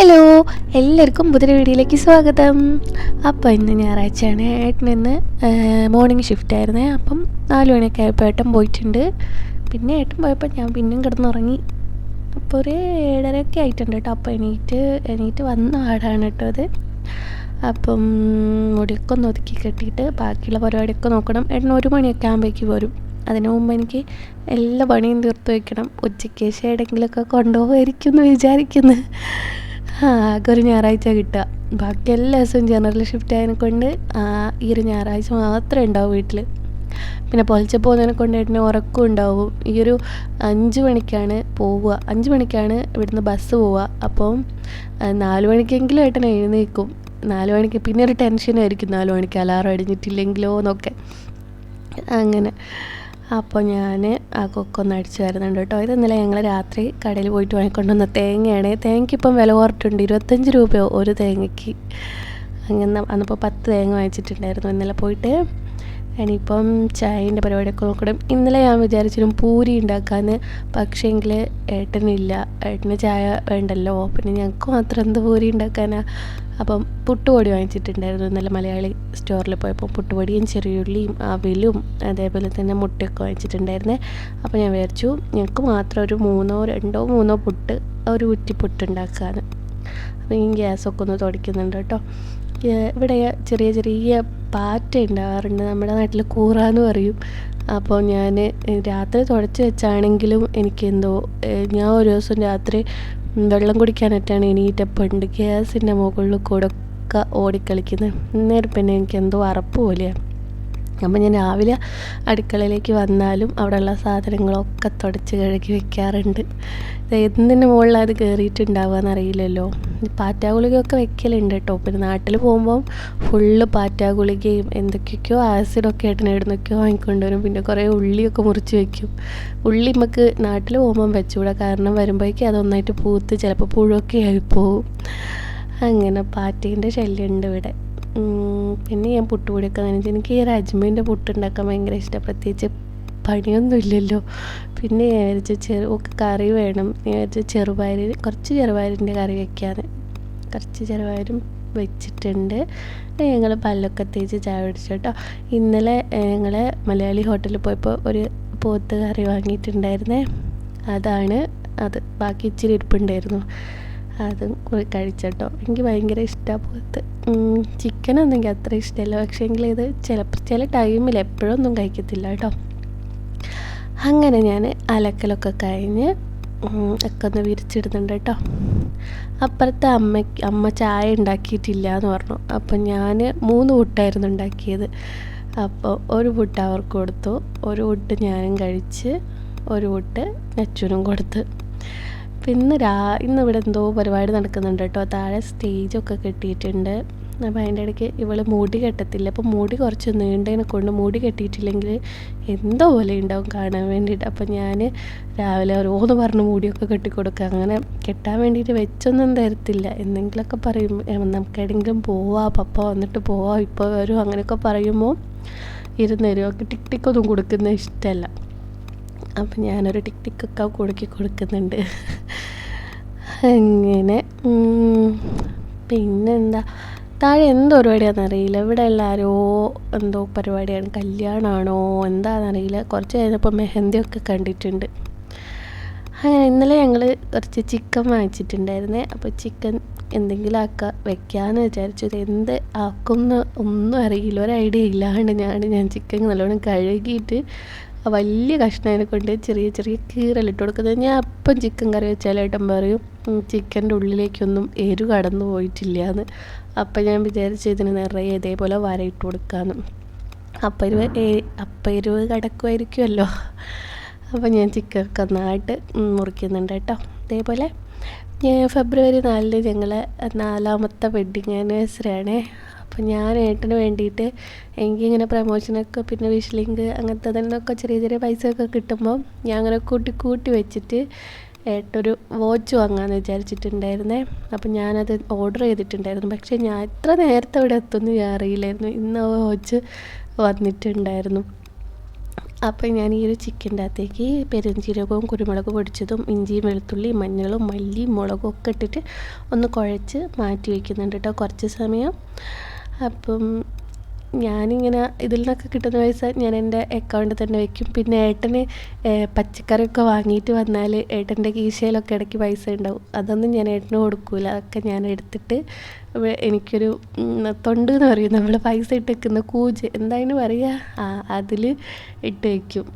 Hello, എല്ലാവർക്കും പുതിയ വീഡിയോയിലേക്ക് സ്വാഗതം. അപ്പോൾ ഇന്ന് ഞായറാഴ്ചയാണ്. ഏട്ടനിന്ന് മോർണിംഗ് ഷിഫ്റ്റ് ആയിരുന്നേ. അപ്പം 4 മണിയൊക്കെ ആയപ്പോൾ ഏട്ടൻ പോയിട്ടുണ്ട്. പിന്നെ ഏട്ടൻ പോയപ്പോൾ ഞാൻ പിന്നെയും കിടന്നുറങ്ങി. അപ്പോൾ ഒരു 7:30 ആയിട്ടുണ്ട് കേട്ടോ. അപ്പോൾ എണീറ്റ് വന്ന പാടാണ് കേട്ടോ അത്. അപ്പം മുടിയൊക്കെ ഒന്ന് ഒതുക്കി കെട്ടിയിട്ട് ബാക്കിയുള്ള പരിപാടിയൊക്കെ നോക്കണം. ഏട്ടൻ 1 മണിയൊക്കെ ആകുമ്പോഴേക്ക് പോരും. അതിനു മുമ്പ് എനിക്ക് എല്ലാ പണിയും തീർത്ത് വയ്ക്കണം. ഉച്ചയ്ക്ക് ശേഷം എവിടെയെങ്കിലുമൊക്കെ കൊണ്ടുപോകുമായിരിക്കും എന്ന് വിചാരിക്കുന്നു. ആകെ ഒരു ഞായറാഴ്ച കിട്ടുക. ബാക്കി എല്ലാ ദിവസവും ജനറൽ ഷിഫ്റ്റ് ആയതിനെ കൊണ്ട് ഈ ഒരു ഞായറാഴ്ച മാത്രമേ ഉണ്ടാവും വീട്ടിൽ. പിന്നെ പൊലച്ച പോകുന്നതിനെ കൊണ്ട് ഏട്ടന് ഉറക്കം ഉണ്ടാവും. ഈ ഒരു 5 മണിക്കാണ് പോവുക. 5 മണിക്കാണ് ഇവിടുന്ന് ബസ് പോവുക. അപ്പം 4 മണിക്കെങ്കിലും ഏട്ടൻ എഴുന്നേൽക്കും. 4 മണിക്ക് പിന്നെ ഒരു ടെൻഷനായിരിക്കും, 4 മണിക്ക് അലാറം അടിഞ്ഞിട്ടില്ലെങ്കിലോ എന്നൊക്കെ. അങ്ങനെ അപ്പോൾ ഞാൻ ആ കൊക്കൊന്ന് അടിച്ച് വരുന്നുണ്ട് കേട്ടോ. ഇത് ഇന്നലെ ഞങ്ങൾ രാത്രി കടയിൽ പോയിട്ട് വാങ്ങിക്കൊണ്ടുവന്ന തേങ്ങയാണ്. തേങ്ങയ്ക്ക് ഇപ്പം വില കുറഞ്ഞിട്ടുണ്ട്, 25 രൂപയോ ഒരു തേങ്ങയ്ക്ക്. അങ്ങനെ അന്നിപ്പോൾ 10 തേങ്ങ വാങ്ങിച്ചിട്ടുണ്ടായിരുന്നു ഇന്നലെ പോയിട്ട്. ഇനിയിപ്പം ചായൻ്റെ പരിപാടിയൊക്കെ നോക്കണം. ഇന്നലെ ഞാൻ വിചാരിച്ചിരുന്നു പൂരി ഉണ്ടാക്കാൻ, പക്ഷേങ്കിൽ ഏട്ടനില്ല. ഏട്ടന് ചായ വേണ്ടല്ലോ, പിന്നെ ഞങ്ങൾക്ക് മാത്രം എന്ത് പൂരി ഉണ്ടാക്കാനാണ്. അപ്പം പുട്ടുപൊടി വാങ്ങിച്ചിട്ടുണ്ടായിരുന്നു ഇന്നലെ മലയാളി സ്റ്റോറിൽ പോയപ്പോൾ. പുട്ടുപൊടിയും ചെറിയുള്ളിയും അവിലും അതേപോലെ തന്നെ മുട്ടയൊക്കെ വാങ്ങിച്ചിട്ടുണ്ടായിരുന്നേ. അപ്പോൾ ഞാൻ വിചാരിച്ചു ഞങ്ങൾക്ക് മാത്രം ഒരു 2-3 പുട്ട്, ഒരു കുറ്റിപ്പുട്ട് ഉണ്ടാക്കാൻ. അപ്പോൾ ഈ ഗ്യാസൊക്കെ ഒന്ന് തുടയ്ക്കുന്നുണ്ട് കേട്ടോ. ഇവിടെ ചെറിയ ചെറിയ പാറ്റ ഉണ്ടാകാറുണ്ട്, നമ്മുടെ നാട്ടിൽ കൂറാന്ന് പറയും. അപ്പോൾ ഞാൻ രാത്രി തുടച്ച് വെച്ചാണെങ്കിലും എനിക്കെന്തോ, ഞാൻ ഒരു ദിവസം രാത്രി വെള്ളം കുടിക്കാനായിട്ടാണ് എണീറ്റപ്പുണ്ട് ഗ്യാസിൻ്റെ മുകളിൽ കൂടെ ഒക്കെ ഓടിക്കളിക്കുന്നത്. അന്നേരം പിന്നെ എനിക്കെന്തോ അറപ്പ് പോലെയാണ്. അപ്പം ഞാൻ രാവിലെ അടുക്കളയിലേക്ക് വന്നാലും അവിടെയുള്ള സാധനങ്ങളൊക്കെ തുടച്ച് കഴുകി വെക്കാറുണ്ട്. എന്തിൻ്റെ മുകളിലാണ് അത് കയറിയിട്ടുണ്ടാവുക എന്നറിയില്ലല്ലോ. പാറ്റാഗുളികയൊക്കെ വെക്കലുണ്ട് കേട്ടോ. പിന്നെ നാട്ടിൽ പോകുമ്പോൾ ഫുള്ള് പാറ്റാഗുളികയും എന്തൊക്കെയൊക്കെയോ ആസിഡൊക്കെ ആയിട്ട് എവിടുന്നൊക്കെയോ വാങ്ങിക്കൊണ്ടുവരും. പിന്നെ കുറേ ഉള്ളിയൊക്കെ മുറിച്ച് വെക്കും. ഉള്ളി നമുക്ക് നാട്ടിൽ പോകുമ്പം വെച്ചുകൂടാ, കാരണം വരുമ്പോഴേക്കും അതൊന്നായിട്ട് പൂത്ത് ചിലപ്പോൾ പുഴുവൊക്കെ ആയിപ്പോവും. അങ്ങനെ പാറ്റേൻ്റെ ശല്യമുണ്ട് ഇവിടെ. പിന്നെ ഞാൻ പുട്ടുപൊടിയൊക്കെ നനച്ച്, എനിക്ക് ഈ ഒരു അജ്മീൻ്റെ പുട്ടുണ്ടാക്കാൻ ഭയങ്കര ഇഷ്ടമാണ്. പ്രത്യേകിച്ച് പണിയൊന്നും ഇല്ലല്ലോ. പിന്നെ ഞാൻ വിചാരിച്ചു ഒക്കെ കറി വേണം. ഞാൻ വിചാരിച്ചു കുറച്ച് ചെറുപയറിൻ്റെ കറി വയ്ക്കാതെ കുറച്ച് ചെറുപയറും വെച്ചിട്ടുണ്ട്. ഞങ്ങൾ പല്ലൊക്കെ തേച്ച് ചായ പിടിച്ചു കേട്ടോ. ഇന്നലെ ഞങ്ങൾ മലയാളി ഹോട്ടലിൽ പോയപ്പോൾ ഒരു പോത്ത് കറി വാങ്ങിയിട്ടുണ്ടായിരുന്നേ. അത് ബാക്കി ഇച്ചിരി ഇരിപ്പുണ്ടായിരുന്നു, അതും കഴിച്ചോട്ടോ. എനിക്ക് ഭയങ്കര ഇഷ്ടമാണ് പോത്ത്. ചിക്കനൊന്നും എനിക്ക് അത്ര ഇഷ്ടമല്ല, പക്ഷേ എങ്കിൽ ഇത് ചില ടൈമിൽ എപ്പോഴൊന്നും കഴിക്കത്തില്ല കേട്ടോ. അങ്ങനെ ഞാൻ അലക്കലൊക്കെ കഴിഞ്ഞ് ഒക്കെ ഒന്ന് വിരിച്ചിടുന്നുണ്ട് കേട്ടോ. അപ്പുറത്തെ അമ്മ ചായ ഉണ്ടാക്കിയിട്ടില്ല എന്ന് പറഞ്ഞു. അപ്പം ഞാൻ 3 പുട്ടായിരുന്നു ഉണ്ടാക്കിയത്. അപ്പോൾ ഒരു പുട്ട് അവർക്ക് കൊടുത്തു, ഒരു പുട്ട് ഞാനും കഴിച്ച്, ഒരു പുട്ട് അച്ഛനും കൊടുത്ത്. പിന്നെ ഇന്നിവിടെ എന്തോ പരിപാടി നടക്കുന്നുണ്ട് കേട്ടോ. താഴെ സ്റ്റേജൊക്കെ കെട്ടിയിട്ടുണ്ട്. അപ്പോൾ അതിൻ്റെ ഇടയ്ക്ക് ഇവള് മുടി കെട്ടത്തില്ല. അപ്പോൾ മുടി കുറച്ച് നീണ്ടതിനെ കൊണ്ട് മുടി കെട്ടിയിട്ടില്ലെങ്കിൽ എന്തോ പോലെ ഉണ്ടാവും കാണാൻ വേണ്ടിയിട്ട്. അപ്പോൾ ഞാൻ രാവിലെ ഓരോന്ന് പറഞ്ഞ് മുടിയൊക്കെ കെട്ടിക്കൊടുക്കുക. അങ്ങനെ കെട്ടാൻ വേണ്ടിയിട്ട് വെച്ചൊന്നും തരത്തില്ല. എന്തെങ്കിലുമൊക്കെ പറയും, നമുക്ക് എവിടെയെങ്കിലും പോവാം, പപ്പ വന്നിട്ട് പോവാം, ഇപ്പോൾ വരും, അങ്ങനെയൊക്കെ പറയുമ്പോൾ ഇരുന്നേരും. ഒക്കെ ടിക്കൊന്നും കൊടുക്കുന്നത് ഇഷ്ടമല്ല. അപ്പം ഞാനൊരു ടിക്കൊക്കെ കൊടുക്കുന്നുണ്ട്. അങ്ങനെ പിന്നെന്താ, താഴെ എന്തോ പരിപാടിയാണെന്നറിയില്ല. ഇവിടെ എല്ലാവരും എന്തോ പരിപാടിയാണ്, കല്യാണമാണോ എന്താണെന്നറിയില്ല. കുറച്ച് കഴിഞ്ഞപ്പോൾ മെഹന്തിയൊക്കെ കണ്ടിട്ടുണ്ട്. അങ്ങനെ ഇന്നലെ ഞങ്ങൾ കുറച്ച് ചിക്കൻ വാങ്ങിച്ചിട്ടുണ്ടായിരുന്നേ. അപ്പോൾ ചിക്കൻ എന്തെങ്കിലും വെക്കാമെന്ന് വിചാരിച്ചു. ഇത് എന്ത് ആക്കുമെന്ന് ഒന്നും അറിയില്ല, ഒരു ഐഡിയ ഇല്ലാണ്ട് ഞാൻ ചിക്കൻ നല്ലോണം കഴുകിയിട്ട് വലിയ കഷ്ണത്തിനെ കൊണ്ട് ചെറിയ ചെറിയ കീറലിട്ട് കൊടുക്കുന്നത്. ഞാൻ അപ്പം ചിക്കൻ കറി വെച്ചാലേട്ടൻ പറയും ചിക്കൻ്റെ ഉള്ളിലേക്കൊന്നും എരിവ് കടന്നു പോയിട്ടില്ല എന്ന്. അപ്പം ഞാൻ വിചാരിച്ചു ഇതിന് നിറയെ ഇതേപോലെ വരയിട്ട് കൊടുക്കാമെന്ന്. അപ്പം എരിവ് കിടക്കുമായിരിക്കുമല്ലോ. അപ്പം ഞാൻ ചിക്കനൊക്കെ നന്നായിട്ട് മുറിക്കുന്നുണ്ട് കേട്ടോ. അതേപോലെ ഫെബ്രുവരി 4 ഞങ്ങളെ 4ാമത്തെ വെഡ്ഡിങ് ആനിവേഴ്സറി ആണേ. അപ്പോൾ ഞാൻ ഏട്ടന് വേണ്ടിയിട്ട് എനിക്കിങ്ങനെ പ്രമോഷനൊക്കെ പിന്നെ വിഷ് ലിങ്ക് അങ്ങനത്തെ അതിനൊക്കെ ചെറിയ ചെറിയ പൈസയൊക്കെ കിട്ടുമ്പോൾ ഞാൻ അങ്ങനെ കൂട്ടി വെച്ചിട്ട് ഏട്ടൊരു വാച്ച് വാങ്ങാമെന്ന് വിചാരിച്ചിട്ടുണ്ടായിരുന്നേ. അപ്പം ഞാനത് ഓർഡർ ചെയ്തിട്ടുണ്ടായിരുന്നു. പക്ഷേ ഞാൻ എത്ര നേരത്തെ ഇവിടെ എത്തുമെന്ന് ഞാൻ അറിയില്ലായിരുന്നു. ഇന്ന് വാച്ച് വന്നിട്ടുണ്ടായിരുന്നു. അപ്പോൾ ഞാൻ ഈ ഒരു ചിക്കൻ്റെ അകത്തേക്ക് പെരുംജീരകവും കുരുമുളക് പൊടിച്ചതും ഇഞ്ചിയും വെളുത്തുള്ളിയും മഞ്ഞളും മല്ലിയും മുളകും ഒക്കെ ഇട്ടിട്ട് ഒന്ന് കുഴച്ച് മാറ്റി വയ്ക്കുന്നുണ്ട് കേട്ടോ കുറച്ച് സമയം. അപ്പം ഞാനിങ്ങനെ ഇതിൽ നിന്നൊക്കെ കിട്ടുന്ന പൈസ ഞാൻ എൻ്റെ അക്കൗണ്ടിൽ തന്നെ വയ്ക്കും. പിന്നെ ഏട്ടന് പച്ചക്കറിയൊക്കെ വാങ്ങിയിട്ട് വന്നാൽ ഏട്ടൻ്റെ കീശയിലൊക്കെ ഇടയ്ക്ക് പൈസ ഉണ്ടാവും. അതൊന്നും ഞാൻ ഏട്ടന് കൊടുക്കില്ല. അതൊക്കെ ഞാൻ എടുത്തിട്ട് എനിക്കൊരു തൊണ്ട് എന്ന് പറയും, നമ്മൾ പൈസ ഇട്ട് വെക്കുന്ന കൂജ് എന്തായാലും പറയുക, അതിൽ ഇട്ട് വയ്ക്കും.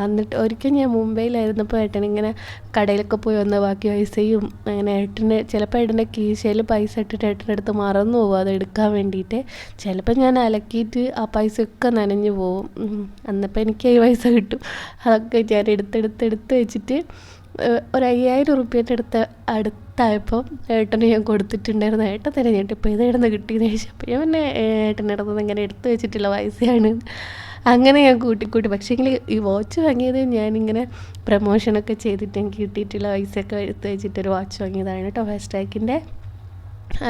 എന്നിട്ട് ഒരിക്കൽ ഞാൻ മുംബൈയിലായിരുന്നപ്പോൾ ഏട്ടനിങ്ങനെ കടയിലൊക്കെ പോയി വന്ന ബാക്കി പൈസയും അങ്ങനെ ഏട്ടന് ചിലപ്പോൾ ഏട്ടൻ്റെ കീശയിൽ പൈസ ഇട്ടിട്ട് ഏട്ടൻ്റെ അടുത്ത് മറന്നു പോകും അത് എടുക്കാൻ വേണ്ടിയിട്ട്. ചിലപ്പോൾ ഞാൻ അലക്കിയിട്ട് ആ പൈസയൊക്കെ നനഞ്ഞു പോവും. അന്നപ്പോൾ എനിക്ക് ഈ പൈസ കിട്ടും. അതൊക്കെ ഞാൻ എടുത്ത് വെച്ചിട്ട് ഒരു 5000 റുപ്യേൻ്റെ അടുത്തായപ്പോൾ ഏട്ടന് ഞാൻ കൊടുത്തിട്ടുണ്ടായിരുന്നു. ഏട്ടൻ തന്നെ ഇപ്പോൾ ഇത് ഇടുന്ന് കിട്ടിയെന്ന് ചോദിച്ചപ്പോൾ ഞാൻ പിന്നെ ഏട്ടൻ്റെ അടുത്ത് ഇങ്ങനെ എടുത്ത് വെച്ചിട്ടുള്ള പൈസയാണ്. അങ്ങനെ ഞാൻ കൂട്ടി പക്ഷേങ്കിൽ ഈ വാച്ച് വാങ്ങിയത് ഞാനിങ്ങനെ പ്രമോഷനൊക്കെ ചെയ്തിട്ട് എനിക്ക് കിട്ടിയിട്ടുള്ള പൈസയൊക്കെ എടുത്ത് വെച്ചിട്ടൊരു വാച്ച് വാങ്ങിയതാണ് കേട്ടോ. ഫാസ്ട്രാക്കിൻ്റെ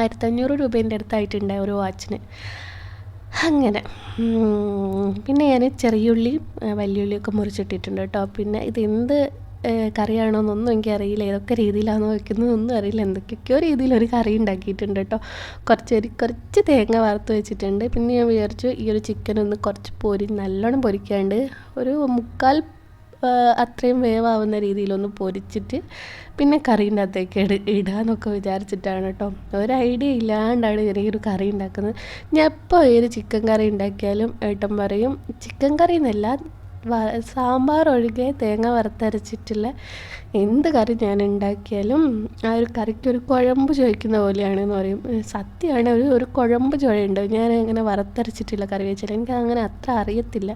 1500 രൂപേൻ്റെ അടുത്തായിട്ടുണ്ടായ ഒരു വാച്ചിന്. അങ്ങനെ പിന്നെ ഞാൻ ചെറിയുള്ളിയും വലിയുള്ളിയൊക്കെ മുറിച്ചിട്ടിട്ടുണ്ട് കേട്ടോ. പിന്നെ ഇതെന്ത് കറിയാണോന്നൊന്നും എനിക്കറിയില്ല, ഏതൊക്കെ രീതിയിലാണോ വയ്ക്കുന്നതൊന്നും അറിയില്ല. എന്തൊക്കെയൊക്കെയോ രീതിയിലൊരു കറി ഉണ്ടാക്കിയിട്ടുണ്ട് കേട്ടോ. കുറച്ച് തേങ്ങ വറുത്ത് വെച്ചിട്ടുണ്ട്. പിന്നെ ഞാൻ വിചാരിച്ചു ഈ ഒരു ചിക്കനൊന്ന് കുറച്ച് നല്ലോണം പൊരിക്കാണ്ട് ഒരു 3/4 അത്രയും വേവാവുന്ന രീതിയിലൊന്ന് പൊരിച്ചിട്ട് പിന്നെ കറീൻ്റെ അകത്തേക്ക് ഇടാന്നൊക്കെ വിചാരിച്ചിട്ടാണ് കേട്ടോ. ഒരു ഐഡിയ ഇല്ലാണ്ടാണ് ഒരു കറി ഉണ്ടാക്കുന്നത്. ഞാൻ എപ്പോൾ ഈ ഒരു ചിക്കൻ കറി ഉണ്ടാക്കിയാലും ഏട്ടൻ പറയും, ചിക്കൻ കറി എന്നല്ല സാമ്പാർ ഒഴികെ തേങ്ങ വറുത്തരച്ചിട്ടുള്ള എന്ത് കറി ഞാൻ ഉണ്ടാക്കിയാലും ആ ഒരു കറിക്കൊരു കുഴമ്പ് ചോദിക്കുന്ന പോലെയാണെന്ന് പറയും. സത്യമാണ്, ഒരു കുഴമ്പ് ചുവയുണ്ട്. ഞാൻ അങ്ങനെ വറുത്തരച്ചിട്ടുള്ള കറി വെച്ചാൽ എനിക്ക് അങ്ങനെ അത്ര അറിയത്തില്ല.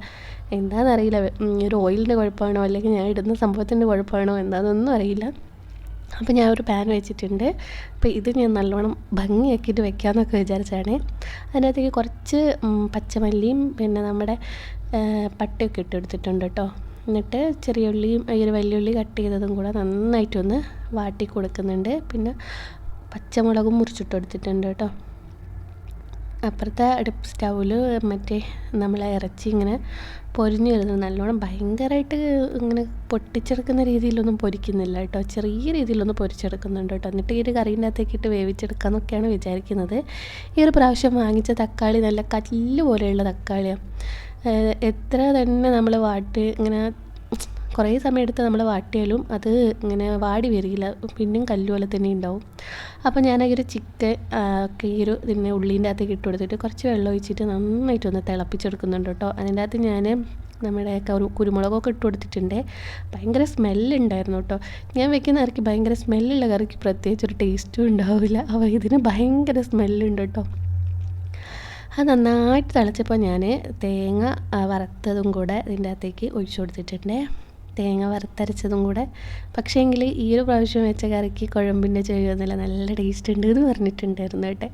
എന്താണെന്നറിയില്ല, ഒരു ഓയിലിൻ്റെ കുഴപ്പമാണോ അല്ലെങ്കിൽ ഞാൻ ഇടുന്ന സംഭവത്തിൻ്റെ കുഴപ്പമാണോ എന്താണെന്നൊന്നും അറിയില്ല. അപ്പോൾ ഞാൻ ഒരു പാൻ വെച്ചിട്ടുണ്ട്. അപ്പോൾ ഇത് ഞാൻ നല്ലോണം ഭംഗിയാക്കിയിട്ട് വെക്കാമെന്നൊക്കെ വിചാരിച്ചാണ്. അതിനകത്തേക്ക് കുറച്ച് പച്ചമല്ലിയും പിന്നെ നമ്മുടെ പട്ടയൊക്കെ ഇട്ടെടുത്തിട്ടുണ്ട് കേട്ടോ. എന്നിട്ട് ചെറിയ ഉള്ളിയും ഒരു വലിയുള്ളി കട്ട് ചെയ്തതും കൂടെ നന്നായിട്ടൊന്ന് വാട്ടി കൊടുക്കുന്നുണ്ട്. പിന്നെ പച്ചമുളകും മുറിച്ചിട്ടെടുത്തിട്ടുണ്ട് കേട്ടോ. അപ്പുറത്തെ അടുപ്പ് സ്റ്റൗവിൽ മറ്റേ നമ്മളെ ഇറച്ചി ഇങ്ങനെ പൊരിഞ്ഞ് വരുന്നത് നല്ലോണം ഭയങ്കരമായിട്ട് ഇങ്ങനെ പൊട്ടിച്ചെടുക്കുന്ന രീതിയിലൊന്നും പൊരിക്കുന്നില്ല കേട്ടോ. ചെറിയ രീതിയിലൊന്ന് പൊരിച്ചെടുക്കുന്നുണ്ട് കേട്ടോ. എന്നിട്ട് ഈ ഒരു കറീൻ്റെ അകത്തേക്കിട്ട് വേവിച്ചെടുക്കാമെന്നൊക്കെയാണ് വിചാരിക്കുന്നത്. ഈ ഒരു പ്രാവശ്യം വാങ്ങിച്ച തക്കാളി നല്ല കല്ല് പോലെയുള്ള തക്കാളിയാണ്. എത്ര തന്നെ നമ്മൾ ഇങ്ങനെ കുറേ സമയം എടുത്ത് നമ്മൾ വാട്ടിയാലും അത് ഇങ്ങനെ വാടി വരില്ല, പിന്നെയും കല്ലുപോലെ തന്നെ ഉണ്ടാവും. അപ്പോൾ ഞാൻ ഈ ഒരു ചിക്കൻ ഒക്കെ ഈ ഒരു ഇതിനെ ഉള്ളീൻ്റെ അകത്തേക്ക് ഇട്ട് കൊടുത്തിട്ട് കുറച്ച് വെള്ളം ഒഴിച്ചിട്ട് നന്നായിട്ടൊന്ന് തിളപ്പിച്ചെടുക്കുന്നുണ്ട് കേട്ടോ. അതിൻ്റെ അകത്ത് ഞാൻ നമ്മുടെ കുരുമുളകൊക്കെ ഇട്ട് കൊടുത്തിട്ടുണ്ട്. ഭയങ്കര സ്മെല്ലുണ്ടായിരുന്നു കേട്ടോ. ഞാൻ വെക്കുന്ന കറിക്ക് ഭയങ്കര സ്മെല്ലുള്ള കറിക്ക് പ്രത്യേകിച്ചൊരു ടേസ്റ്റും ഉണ്ടാവില്ല. അപ്പോൾ ഇതിന് ഭയങ്കര സ്മെല്ലുണ്ട് കേട്ടോ. അത് നന്നായിട്ട് തിളച്ചപ്പോൾ ഞാൻ തേങ്ങ വറുത്തതും കൂടെ ഇതിൻ്റെ അകത്തേക്ക് ഒഴിച്ചു കൊടുത്തിട്ടുണ്ട്. തേങ്ങ വറുത്തരച്ചതും കൂടെ. പക്ഷേ എങ്കിൽ ഈ ഒരു പ്രാവശ്യം വെച്ച കറിക്ക് കുഴമ്പിൻ്റെ ചുവയൊന്നുമില്ല, നല്ല ടേസ്റ്റ് ഉണ്ട് എന്ന് പറഞ്ഞിട്ടുണ്ടായിരുന്നു കേട്ടെ.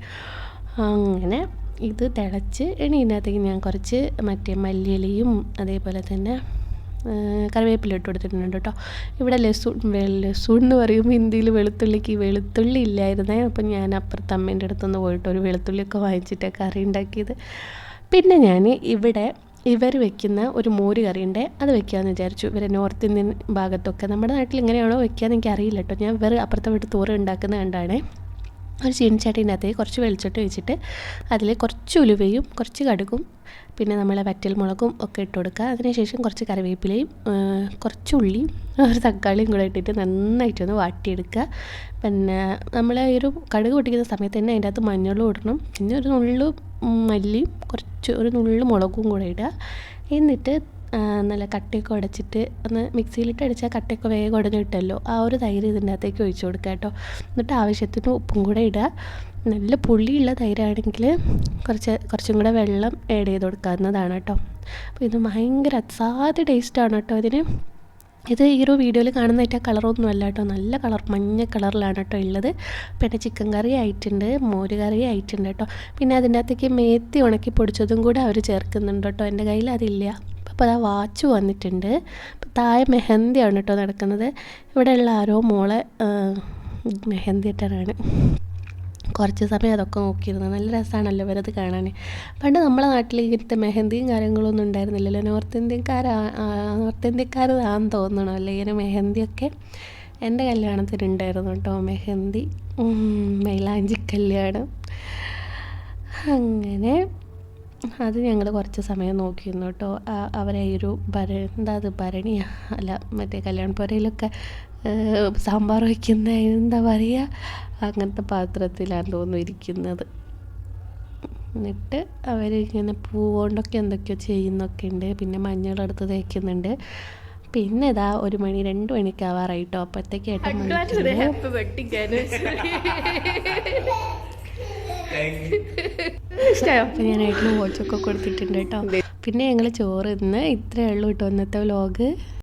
അങ്ങനെ ഇത് തിളച്ച് ഇതിനകത്തേക്ക് ഞാൻ കുറച്ച് മറ്റേ മല്ലിയിലയും അതേപോലെ തന്നെ കറിവേപ്പില ഇട്ട് കൊടുത്തിട്ടുണ്ട് കേട്ടോ. ഇവിടെ ലസൂൺ എന്ന് പറയും ഹിന്ദിയിൽ വെളുത്തുള്ളിക്ക്. വെളുത്തുള്ളി ഇല്ലായിരുന്നേ. അപ്പം ഞാൻ അപ്പുറത്ത് അമ്മേൻ്റെ അടുത്തൊന്ന് പോയിട്ട് ഒരു വെളുത്തുള്ളിയൊക്കെ വാങ്ങിച്ചിട്ട് കറി ഉണ്ടാക്കിയത്. പിന്നെ ഞാൻ ഇവിടെ ഇവർ വെക്കുന്ന ഒരു മോര് കറിയുണ്ട്, അത് വെക്കാമെന്ന് വിചാരിച്ചു. ഇവരെ നോർത്ത് ഇന്ത്യൻ ഭാഗത്തൊക്കെ. നമ്മുടെ നാട്ടിൽ ഇങ്ങനെയാണോ വെക്കാമെന്ന് എനിക്ക് അറിയില്ല കേട്ടോ. ഞാൻ ഇവർ അപ്പുറത്തെ വീട്ടിൽ തോറ് ഉണ്ടാക്കുന്നത് കണ്ടാണേ. ഒരു ചീനച്ചട്ടിനകത്ത് കുറച്ച് വെളിച്ചെണ്ണ ഒഴിച്ചിട്ട് അതിൽ കുറച്ച് ഉലുവയും കുറച്ച് കടുകും പിന്നെ നമ്മളെ വറ്റൽമുളകും ഒക്കെ ഇട്ട് കൊടുക്കുക. അതിനുശേഷം കുറച്ച് കറിവേപ്പിലയും കുറച്ച് ഉള്ളിയും ഒരു തക്കാളിയും കൂടെ ഇട്ടിട്ട് നന്നായിട്ടൊന്ന് വാട്ടിയെടുക്കുക. പിന്നെ നമ്മൾ ഈ ഒരു കടുക് പൊട്ടിക്കുന്ന സമയത്ത് തന്നെ അതിൻ്റെ അകത്ത് മഞ്ഞളും ഇടണം. പിന്നെ ഒരു നുള്ളു മല്ലിയും ഒരു നുള്ളു മുളകും കൂടെ ഇടുക. എന്നിട്ട് നല്ല കട്ടയൊക്കെ ഉടച്ചിട്ട് ഒന്ന് മിക്സിയിലിട്ട് അടിച്ചാൽ കട്ടയൊക്കെ വേഗം ഉടഞ്ഞ് കിട്ടുമല്ലോ. ആ ഒരു തൈര് ഇതിൻ്റെ അകത്തേക്ക് ഒഴിച്ചു കൊടുക്കുക കേട്ടോ. എന്നിട്ട് ആവശ്യത്തിന് ഉപ്പും കൂടെ ഇടുക. നല്ല പുളിയുള്ള തൈരാണെങ്കിൽ കുറച്ചും കൂടെ വെള്ളം ആഡ് ചെയ്ത് കൊടുക്കാവുന്നതാണ് കേട്ടോ. അപ്പോൾ ഇത് ഭയങ്കര അസാധ്യ ടേസ്റ്റാണ് കേട്ടോ ഇതിന്. ഇത് ഈ ഒരു വീഡിയോയിൽ കാണുന്നതായിട്ട് കളറൊന്നും അല്ല കേട്ടോ, നല്ല കളർ മഞ്ഞ കളറിലാണ് കേട്ടോ ഉള്ളത്. പിന്നെ ചിക്കൻ കറി ആയിട്ടുണ്ട്, മോര് കറി ആയിട്ടുണ്ട് കേട്ടോ. പിന്നെ അതിൻ്റെ അകത്തേക്ക് മേത്തി ഉണക്കി പൊടിച്ചതും കൂടെ അവർ ചേർക്കുന്നുണ്ട് കേട്ടോ. എൻ്റെ കയ്യിൽ അതില്ല. അപ്പോൾ ആ വാച്ച് വന്നിട്ടുണ്ട്. താഴെ മെഹന്തിയാണ് കേട്ടോ നടക്കുന്നത്. ഇവിടെയുള്ള ആരോ മോളെ മെഹന്തി ഇട്ടറാണ്. കുറച്ച് സമയം അതൊക്കെ നോക്കിയിരുന്നു. നല്ല രസമാണല്ലോ ഇവരത് കാണാൻ. പണ്ട് നമ്മളെ നാട്ടിൽ ഇങ്ങനത്തെ മെഹന്തിയും കാര്യങ്ങളൊന്നും ഉണ്ടായിരുന്നില്ലല്ലോ. നോർത്ത് ഇന്ത്യക്കാരാണെന്ന് തോന്നണമല്ലോ ഇങ്ങനെ മെഹന്തിയൊക്കെ. എൻ്റെ കല്യാണത്തിന് ഉണ്ടായിരുന്നു കേട്ടോ മെഹന്തി, മൈലാഞ്ചി കല്യാണം. അങ്ങനെ അത് ഞങ്ങൾ കുറച്ച് സമയം നോക്കിയിരുന്നു കേട്ടോ. അവരെ ഈ ഒരു ഭരണിയാ അല്ല മറ്റേ കല്യാണപ്പുരയിലൊക്കെ സാമ്പാർ വയ്ക്കുന്ന എന്താ പറയുക, അങ്ങനത്തെ പാത്രത്തിലാണ് തോന്നുന്നു ഇരിക്കുന്നത്. എന്നിട്ട് അവരിങ്ങനെ പൂ കൊണ്ടൊക്കെ എന്തൊക്കെയോ ചെയ്യുന്നൊക്കെ ഉണ്ട്. പിന്നെ മഞ്ഞളെടുത്ത് തേക്കുന്നുണ്ട്. പിന്നെ ഇതാ 1 മണി 2 മണിക്ക് ആവാറായിട്ടോ. അപ്പോഴത്തേക്ക് ഏട്ടൻ അപ്പോൾ ഞാൻ ഏട്ടന് വാച്ചൊക്കെ കൊടുത്തിട്ടുണ്ട് കേട്ടോ. പിന്നെ ഞങ്ങൾ ചോറ് ഇന്ന് ഇത്രയേ ഉള്ളൂ കേട്ടോ ഇന്നത്തെ വ്ലോഗ്.